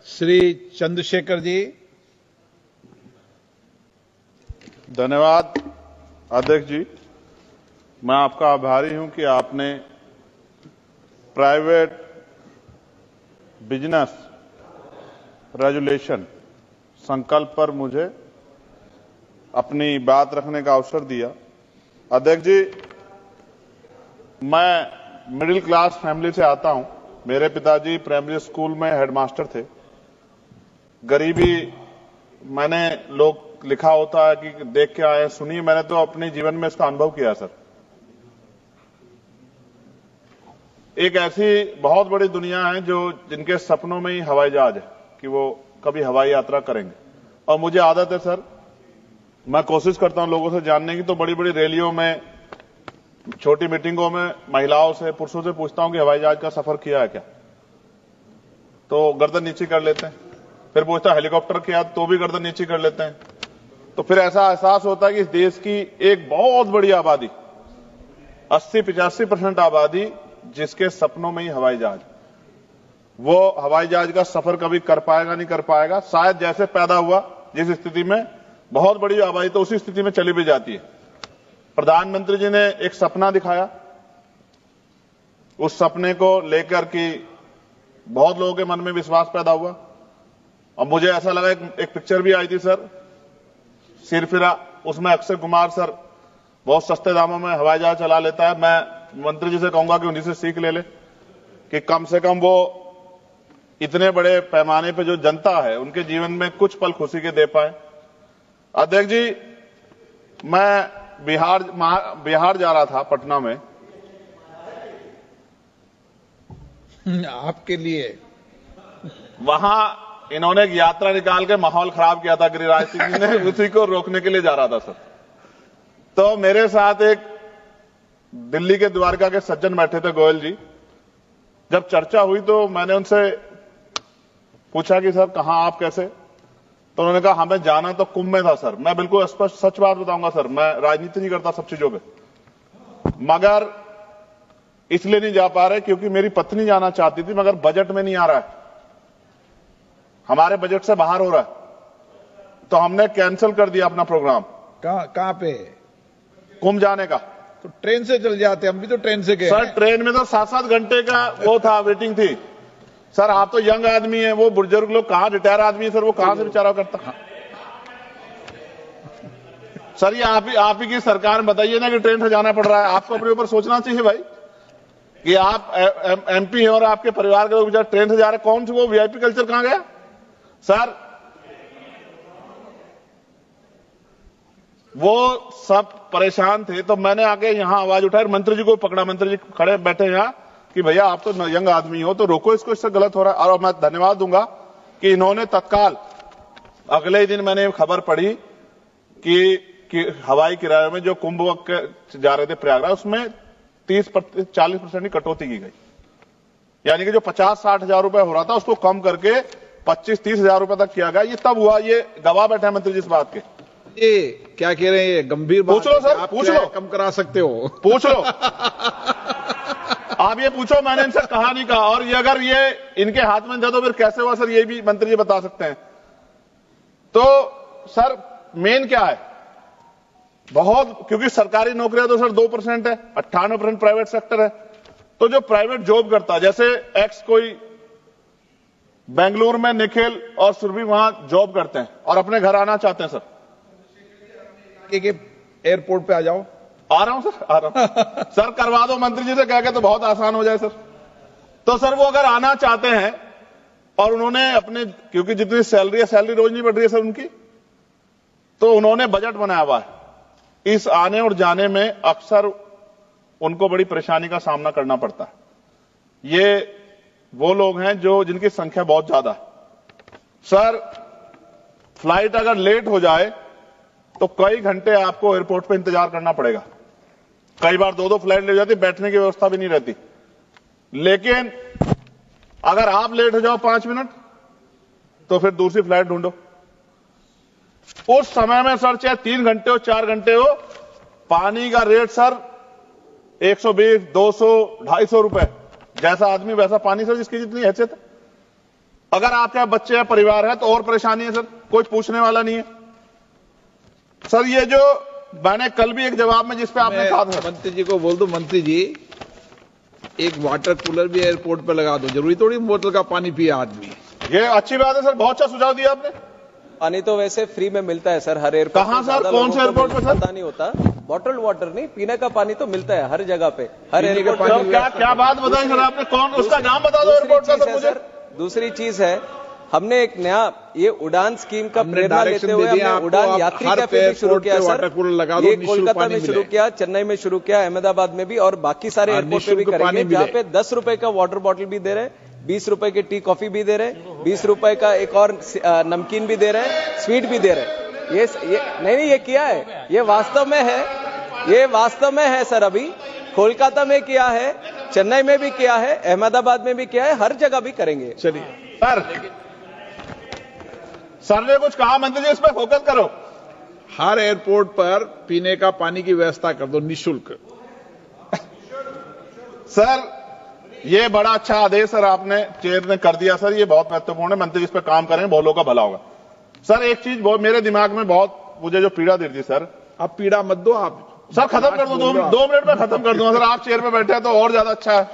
श्री चंद्रशेखर जी। धन्यवाद अध्यक्ष जी। मैं आपका आभारी हूं कि आपने प्राइवेट बिजनेस रेजुलेशन संकल्प पर मुझे अपनी बात रखने का अवसर दिया। अध्यक्ष जी, मैं मिडिल क्लास फैमिली से आता हूं। मेरे पिताजी प्राइमरी स्कूल में हेडमास्टर थे। गरीबी मैंने लोग लिखा होता है कि देख के आए, सुनिए, मैंने तो अपने जीवन में इसका अनुभव किया सर। एक ऐसी बहुत बड़ी दुनिया है जो जिनके सपनों में ही हवाई जहाज है कि वो कभी हवाई यात्रा करेंगे। और मुझे आदत है सर, मैं कोशिश करता हूं लोगों से जानने की, तो बड़ी बड़ी रैलियों में, छोटी मीटिंगों में महिलाओं से, पुरुषों से पूछता हूं कि हवाई जहाज का सफर किया है क्या, तो गर्दन नीचे कर लेते हैं। फिर पूछता हेलीकॉप्टर किया, तो भी गर्दन नीचे कर लेते हैं। तो फिर ऐसा एहसास होता है कि इस देश की एक बहुत बड़ी आबादी, 80-85% आबादी जिसके सपनों में ही हवाई जहाज, वो हवाई जहाज का सफर कभी कर पाएगा नहीं कर पाएगा। शायद जैसे पैदा हुआ जिस स्थिति में, बहुत बड़ी आबादी तो उसी स्थिति में चली भी जाती है। प्रधानमंत्री जी ने एक सपना दिखाया, उस सपने को लेकर के बहुत लोगों के मन में विश्वास पैदा हुआ। और मुझे ऐसा लगा, एक पिक्चर भी आई थी सर, सिरफिरा, उसमें अक्षय कुमार सर बहुत सस्ते दामों में हवाई जहाज चला लेता है। मैं मंत्री जी से कहूंगा कि उन्हीं से सीख ले कि कम से कम वो इतने बड़े पैमाने पे जो जनता है उनके जीवन में कुछ पल खुशी के दे पाए। अध्यक्ष जी, मैं बिहार जा रहा था, पटना में। आपके लिए वहां इन्होंने एक यात्रा निकाल के माहौल खराब किया था गिरिराज सिंह जी ने, उसी को रोकने के लिए जा रहा था सर। तो मेरे साथ एक दिल्ली के द्वारका के सज्जन बैठे थे, गोयल जी। जब चर्चा हुई तो मैंने उनसे पूछा कि सर कहां आप, कैसे? तो उन्होंने कहा हमें जाना तो कुंभ में था सर। मैं बिल्कुल स्पष्ट सच बात बताऊंगा सर, मैं राजनीति नहीं करता सब चीजों पे, मगर इसलिए नहीं जा पा रहे क्योंकि मेरी पत्नी जाना चाहती थी, मगर बजट में नहीं आ रहा है, हमारे बजट से बाहर हो रहा है। तो हमने कैंसिल कर दिया अपना प्रोग्राम। कहां पे? कुंभ जाने का। तो ट्रेन से चल जाते, हम भी तो ट्रेन से गए सर। ट्रेन में तो 7-7 घंटे का वो था, वेटिंग थी सर। आप तो यंग आदमी है, वो बुजुर्ग लोग कहां, रिटायर आदमी है सर, वो कहां से बेचारा करता। सर ये आप ही की सरकार में बताइए ना कि ट्रेन से जाना पड़ रहा है। आपको अपने ऊपर सोचना चाहिए भाई कि आप एमपी हैं और आपके परिवार के लोग बेचारे ट्रेन से जा रहे। कौन सी वो वीआईपी कल्चर कहां गया सर? वो सब परेशान थे, तो मैंने आके यहां आवाज उठाई, मंत्री जी को पकड़ा। मंत्री जी खड़े बैठे यहां कि भैया आप तो यंग आदमी हो, तो रोको इसको, इससे गलत हो रहा है। और मैं धन्यवाद दूंगा कि इन्होंने तत्काल अगले ही दिन मैंने खबर पढ़ी कि हवाई किराए में जो कुंभ जा रहे थे प्रयागराज, उसमें 30-40% की कटौती की गई। यानी कि जो 50-60 हजार रुपए हो रहा था उसको कम करके 25-30 हजार रुपए तक किया गया। ये तब हुआ, ये गवाह बैठे हैं मंत्री जी इस बात के। ये क्या कह रहे हैं? ये गंभीर बात पूछ लो सर, आप पूछ लो, कम करा सकते हो, पूछ लो। आप ये पूछो, मैंने इनसे कहा नहीं कहा। और ये अगर ये इनके हाथ में था तो फिर कैसे हुआ सर, ये भी मंत्री जी बता सकते हैं। तो सर मेन क्या है, बहुत, क्योंकि सरकारी नौकरियां तो सर 2% है, 98% प्राइवेट सेक्टर है। तो जो प्राइवेट जॉब करता है, जैसे एक्स कोई बेंगलुरु में निखिल और सुरभि वहां जॉब करते हैं और अपने घर आना चाहते हैं सर, एयरपोर्ट पे आ जाओ। आ रहा हूं सर, आ रहा हूं सर, करवा दो मंत्री जी से कह के, तो बहुत आसान हो जाए सर। तो सर वो अगर आना चाहते हैं और उन्होंने अपने, क्योंकि जितनी सैलरी है, सैलरी रोज नहीं बढ़ रही है सर उनकी, तो उन्होंने बजट बनाया हुआ है। इस आने और जाने में अक्सर उनको बड़ी परेशानी का सामना करना पड़ता है। ये वो लोग हैं जो जिनकी संख्या बहुत ज्यादा है सर। फ्लाइट अगर लेट हो जाए तो कई घंटे आपको एयरपोर्ट पे इंतजार करना पड़ेगा। कई बार 2-2 फ्लाइट ले जाती, बैठने की व्यवस्था भी नहीं रहती। लेकिन अगर आप लेट हो जाओ 5 मिनट तो फिर दूसरी फ्लाइट ढूंढो। उस समय में सर चाहे 3 घंटे हो, 4 घंटे हो, पानी का रेट सर 120, 200, 250 रुपए। जैसा आदमी वैसा पानी सर, जिसकी जितनी हैसियत है। अगर आपके बच्चे या परिवार है तो और परेशानी है सर, कोई पूछने वाला नहीं है सर। ये जो मैंने कल भी एक जवाब में जिस पे आपने कहा था, मंत्री जी को बोल दो, मंत्री जी एक वाटर कूलर भी एयरपोर्ट पर लगा दो, जरूरी थोड़ी बोतल का पानी पिए आदमी। ये अच्छी बात है सर, बहुत अच्छा सुझाव दिया आपने। पानी तो वैसे फ्री में मिलता है सर हर एयरपोर्ट। कहां सर, कौन से एयरपोर्ट पर सर? पता नहीं होता, बॉटल्ड वाटर नहीं, पीने का पानी तो मिलता है हर जगह पे, हर एयरपोर्ट तो क्या बात बताई सर आपने, कौन उसका नाम बता दो एयरपोर्ट का सर मुझे। दूसरी चीज है, हमने एक नया ये उड़ान स्कीम का प्रेरणा लेते हुए हमने उड़ान यात्री कैफे भी शुरू किया सर। ये कोलकाता में शुरू किया, चेन्नई में शुरू किया, अहमदाबाद में भी, और बाकी सारे एयरपोर्ट पे भी करेंगे, जहाँ पे 10 रुपए का वाटर बॉटल भी दे रहे, 20 रुपए की टी कॉफी भी दे रहे, 20 रुपए का एक और नमकीन भी दे रहे, स्वीट भी दे रहे। ये नहीं ये किया है, ये वास्तव में है, ये वास्तव में है सर। अभी कोलकाता में किया है, चेन्नई में भी किया है, अहमदाबाद में भी किया है, हर जगह भी करेंगे। चलिए सर ने कुछ कहा, मंत्री जी इस पर फोकस करो। हर एयरपोर्ट पर पीने का पानी की व्यवस्था कर दो निःशुल्क। सर ये बड़ा अच्छा आदेश सर आपने चेयर ने कर दिया सर, ये बहुत महत्वपूर्ण है, मंत्री इस पर काम करें, बहुत लोगों का भला होगा। सर एक चीज मेरे दिमाग में बहुत मुझे जो पीड़ा दे रही थी सर, अब पीड़ा मत दो आप सर, खत्म कर दो, 2 मिनट में खत्म कर दूंगा सर, आप चेयर पे बैठे हैं तो और ज्यादा अच्छा है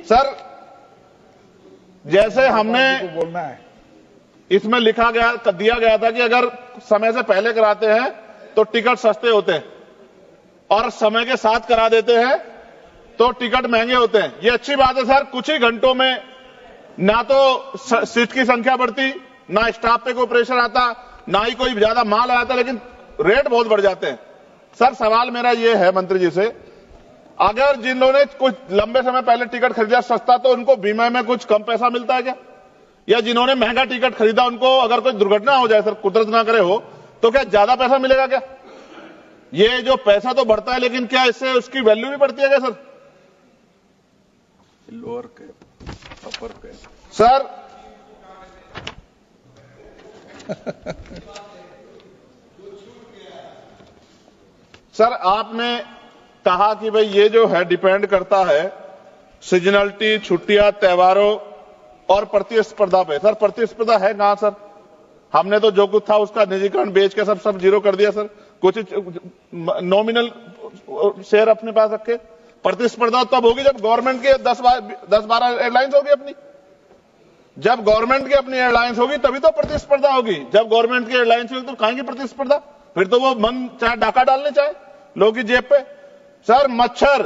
सर। जैसे हमने बोलना है, इसमें दिया गया था कि अगर समय से पहले कराते हैं तो टिकट सस्ते होते हैं, और समय के साथ करा देते हैं तो टिकट महंगे होते हैं। ये अच्छी बात है सर, कुछ ही घंटों में ना तो सीट की संख्या बढ़ती, ना स्टाफ पे कोई प्रेशर आता, ना ही कोई ज्यादा माल आता, लेकिन रेट बहुत बढ़ जाते हैं। सर सवाल मेरा ये है मंत्री जी से, अगर जिन लोगों ने कुछ लंबे समय पहले टिकट खरीदा सस्ता, तो उनको बीमा में कुछ कम पैसा मिलता है क्या? या जिन्होंने महंगा टिकट खरीदा उनको अगर कोई दुर्घटना हो जाए सर, कुदरत ना करे हो, तो क्या ज्यादा पैसा मिलेगा क्या? ये जो पैसा तो बढ़ता है, लेकिन क्या इससे उसकी वैल्यू भी बढ़ती है क्या sir? Lower cap, upper cap sir sir आपने कहा कि भाई ये जो है डिपेंड करता है सीजनलिटी, छुट्टियां, त्योहारों और प्रतिस्पर्धा पे। सर प्रतिस्पर्धा है कहां सर? हमने तो जो कुछ था उसका निजीकरण बेच के सब जीरो कर दिया सर, कुछ नॉमिनल शेयर अपने पास रखे। प्रतिस्पर्धा तब होगी जब गवर्नमेंट के 10-12 एयरलाइंस होगी अपनी, जब गवर्नमेंट की अपनी एयरलाइंस होगी तभी तो प्रतिस्पर्धा होगी। जब गवर्नमेंट की एयरलाइंस होगी तो कहां की प्रतिस्पर्धा? फिर तो वो मन चाहे डाका डालने चाहे लोगों की जेब पे। सर मच्छर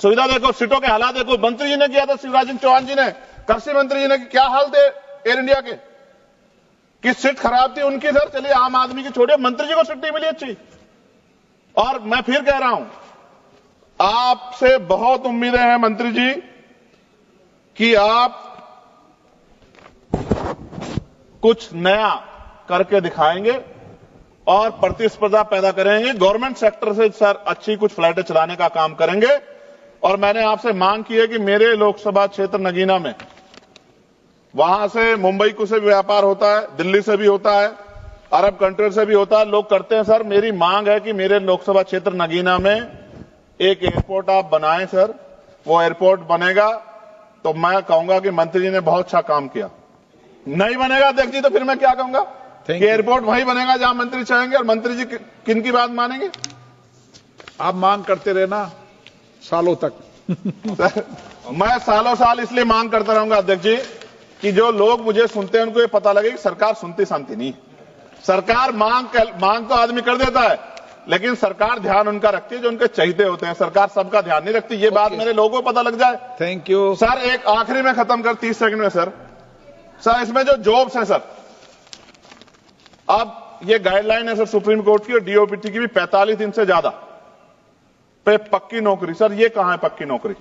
सुविधा देखो, सीटों के हालात देखो, मंत्री जी ने किया था, शिवराज सिंह चौहान जी ने, कृषि मंत्री जी ने, क्या हाल थे एयर इंडिया के, कि सीट खराब थी उनकी सर। चलिए आम आदमी की छोड़िए, मंत्री जी को सीट नहीं मिली अच्छी। और मैं फिर कह रहा हूं, आपसे बहुत उम्मीदें हैं मंत्री जी कि आप कुछ नया करके दिखाएंगे और प्रतिस्पर्धा पैदा करेंगे। गवर्नमेंट सेक्टर से सर अच्छी कुछ फ्लाइटें चलाने का काम करेंगे। और मैंने आपसे मांग की है कि मेरे लोकसभा क्षेत्र नगीना में, वहां से मुंबई को से भी व्यापार होता है, दिल्ली से भी होता है, अरब कंट्री से भी होता है, लोग करते हैं सर। मेरी मांग है कि मेरे लोकसभा क्षेत्र नगीना में एक एयरपोर्ट आप बनाएं सर। वो एयरपोर्ट बनेगा तो मैं कहूंगा कि मंत्री जी ने बहुत अच्छा काम किया। नहीं बनेगा अध्यक्ष जी तो फिर मैं क्या कहूंगा कि एयरपोर्ट वहीं बनेगा जहां मंत्री चाहेंगे। और मंत्री जी किन की बात मानेंगे? आप मांग करते रहना सालों तक। मैं सालों साल इसलिए मांग करता रहूंगा अध्यक्ष जी कि जो लोग मुझे सुनते हैं उनको ये पता लगे कि सरकार सुनती शांति नहीं। सरकार मांग तो आदमी कर देता है, लेकिन सरकार ध्यान उनका रखती है जो उनके चहीते होते हैं। सरकार सबका ध्यान नहीं रखती, ये बात मेरे लोगों को पता लग जाए। Thank you sir. एक आखिरी में खत्म कर 30 सेकंड में सर, इसमें जो जॉब्स है सर, अब ये गाइडलाइन है सर सुप्रीम कोर्ट की और डीओपीटी की भी, 45 दिन से ज्यादा पे पक्की नौकरी। सर ये कहां है पक्की नौकरी?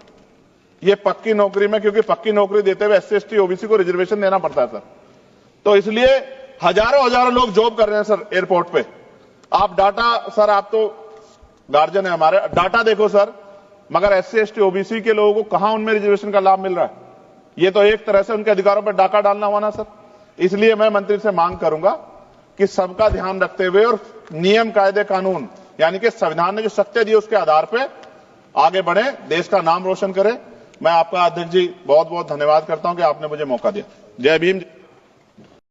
ये पक्की नौकरी में, क्योंकि पक्की नौकरी देते हुए SC ST OBC को रिजर्वेशन देना पड़ता है सर, तो इसलिए हजारों लोग जॉब कर रहे हैं सर एयरपोर्ट पे। आप डाटा सर, आप तो गार्जियन है हमारे, डाटा देखो सर, मगर SC ST OBC के लोगों को कहां उनमें रिजर्वेशन का लाभ मिल रहा है? ये तो एक तरह से उनके अधिकारों पर डाका डालना हुआ ना सर। इसलिए मैं मंत्री से मांग करूंगा कि सबका ध्यान रखते हुए और नियम, कायदे, कानून, यानी कि संविधान ने जो शक्ति दी उसके आधार पर आगे बढ़े, देश का नाम रोशन करें। मैं आपका अध्यक्ष जी बहुत बहुत धन्यवाद करता हूं कि आपने मुझे मौका दिया। जय भीम।